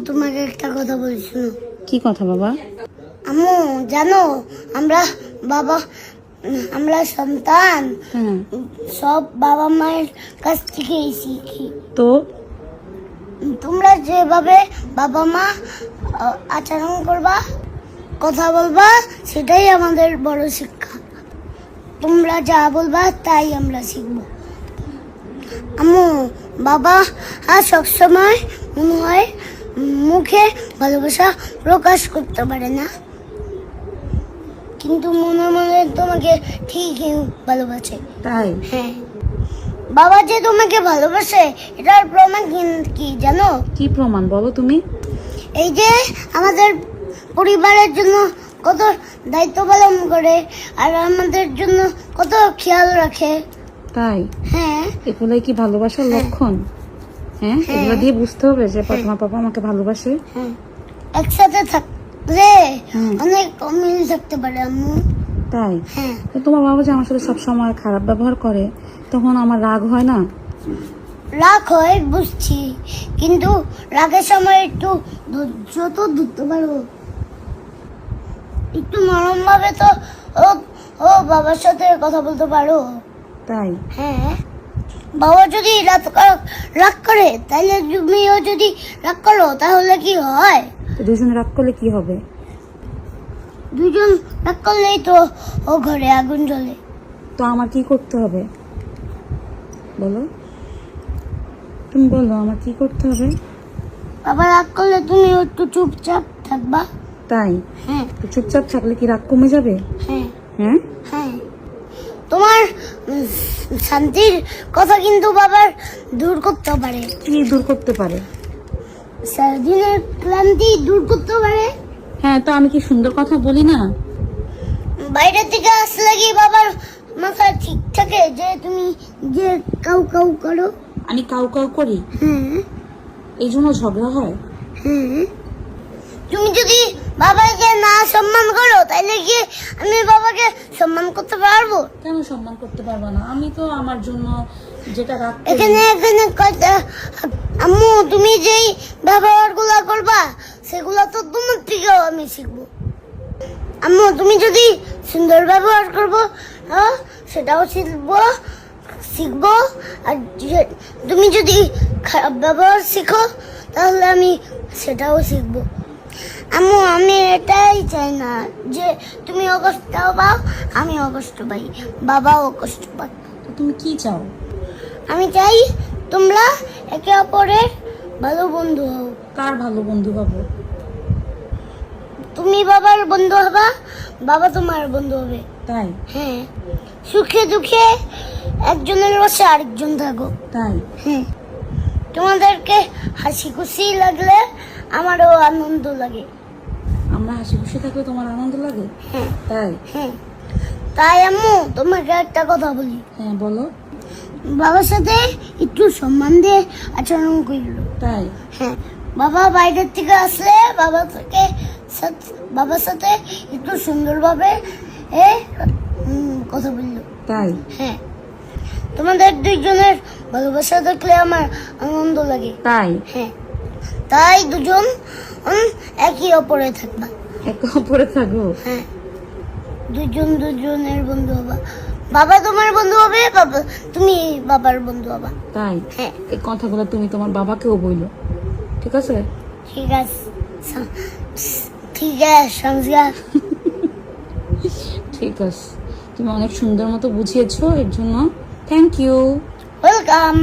তোমাকে একটা কথা বলি, শুনো। কি কথা বাবা? আম্মু জানো, আমরা বাবা আমরা সন্তান হ্যাঁ, সব বাবা মায়ের কাছ থেকেই শিখি। তো তোমরা যেভাবে বাবা মা আচরণ করবা, কথা বলবা, সেটাই আমাদের বড় শিক্ষা। তোমরা যা বলবা তাই আমরা শিখব। আম্মু, বাবা সবসময় মনে হয় মুখে ভালোবাসা প্রকাশ করতে পারে না, কিন্তু মনে মনে তোমাকে ঠিকই ভালোবাসে। তাই? হ্যাঁ, বাবা যে তোমাকে ভালোবাসে এটার প্রমাণ কি জানো? কি প্রমাণ বলো তুমি? এই যে আমাদের পরিবারের জন্য কত দায়িত্ব পালন করে আর আমাদের জন্য কত খেয়াল রাখে। তাই? হ্যাঁ। এগুলাই কি ভালোবাসার লক্ষণ? হ্যাঁ, এগুলো দিয়ে বুঝতে হবে যে তোমার পাপা আমাকে ভালোবাসে। একসাথে থাকলে অনেক মিল থাকতে পারে আম্মু। তাই? হ্যাঁ। তোমার বাবা যে আমার সাথে সবসময় খারাপ ব্যবহার করে, তখন আমার রাগ হয় না? রাগ হয় বুঝছি, কিন্তু রাগের সময় একটু ধৈর্য তো ধরতে পারো, একটু নরম ভাবে তো ও বাবার সাথে কথা বলতে পারো। তাই? হ্যাঁ, বাবা যদি রাগ করে তাহলে তুমিও যদি রাগ করো তাহলে কি হয়? দুজনে রাগ করলে কি হবে? দুজন রাগ করলেই তো ও ঘরে আগুন জ্বলে। তো আমার কি করতে হবে বলো? তুমি বলো আমার কি করতে হবে? বাবা রাগ করলে তুমি একটু চুপচাপ থাকবা। তাই? হ্যাঁ। তো চুপচাপ থাকলে কি রাগ কমে যাবে? হ্যাঁ। হ্যাঁ। হ্যাঁ, তোমার শান্তির কথা কিন্তু বাবার দূর করতে পারে। কি দূর করতে পারে? সারাদিনের ক্লান্তি দূর করতে পারে। হ্যাঁ, তো আমি কি সুন্দর কথা বলি না? বাইরে থেকে আসলে কি বাবার মাথা ঠিক থাকে যে তুমি যে কাউ কাউ করো? আমি কাউ কাউ করি? হ্যাঁ। এই জন্য ঝগড়া হয়? হ্যাঁ। তুমি যদি বাবাকে না সম্মান করো তাহলে কি আমি বাবাকে সম্মান করতে পারবো? কেন সম্মান করতে পারবো না? আমি তো আমার জন্য যেটা রাগ করি। এখানে কথা, আম্মু তুমি যেই ব্যবহারগুলো করবা সেগুলো তো তোমার থেকেও আমি শিখবো। আম্মু তুমি যদি সুন্দর ব্যবহার করবো সেটাও শিখবো, আর তুমি যদি খারাপ ব্যবহার শিখো তাহলে আমি সেটাও শিখবো। আম্মু আমি এটাই চাই না যে তুমি কষ্ট পাও আমিও কষ্ট পাই, বাবাও কষ্ট পায়। তো তুমি কি চাও? আমি চাই তোমরা একে অপরের ভালো বন্ধু হও। কার ভালো বন্ধু হবো? তুমি বাবার বন্ধু হবা, বাবা তোমার বন্ধু হবে। তাই? হ্যাঁ, সুখে দুঃখে একজনের পাশে আরেকজন থাকো। তাই? হ্যাঁ, তোমাদেরকে হাসি খুশি লাগলে আমারও আনন্দ লাগে। আমরা হাসি খুশি থাকলে তোমার আনন্দ লাগে? হ্যাঁ। তাই? হ্যাঁ, তাই আম্মু তোমাকে একটা কথা বলি। হ্যাঁ, বলো। বাবার সাথে একটু সম্মান দিয়ে আচরণ করল। তাই? হ্যাঁ, বাবা বাইরের থেকে আসলে বাবার সাথে একটু সুন্দরভাবে কথা বললো। তাই? হ্যাঁ, তোমাদের দুইজনের ভালোবাসা দেখলে আমার আনন্দ লাগে। তাই? হ্যাঁ, তাই দুজন একই অপরে থাকবা। একে অপরে থাকবো? হ্যাঁ, দুজনের বন্ধু হবা। বাবা তোমার বন্ধু হবে, তুমি বাবার বন্ধু হবা। তাই? হ্যাঁ। এই কথাগুলো তুমি তোমার বাবাকেও বইলো, ঠিক আছে? ঠিক আছে, ঠিক আছে সংস্কার। ঠিক আছে, তুমি অনেক সুন্দর মতো বুঝিয়েছো, এর জন্য থ্যাংক ইউ। ওয়েলকাম।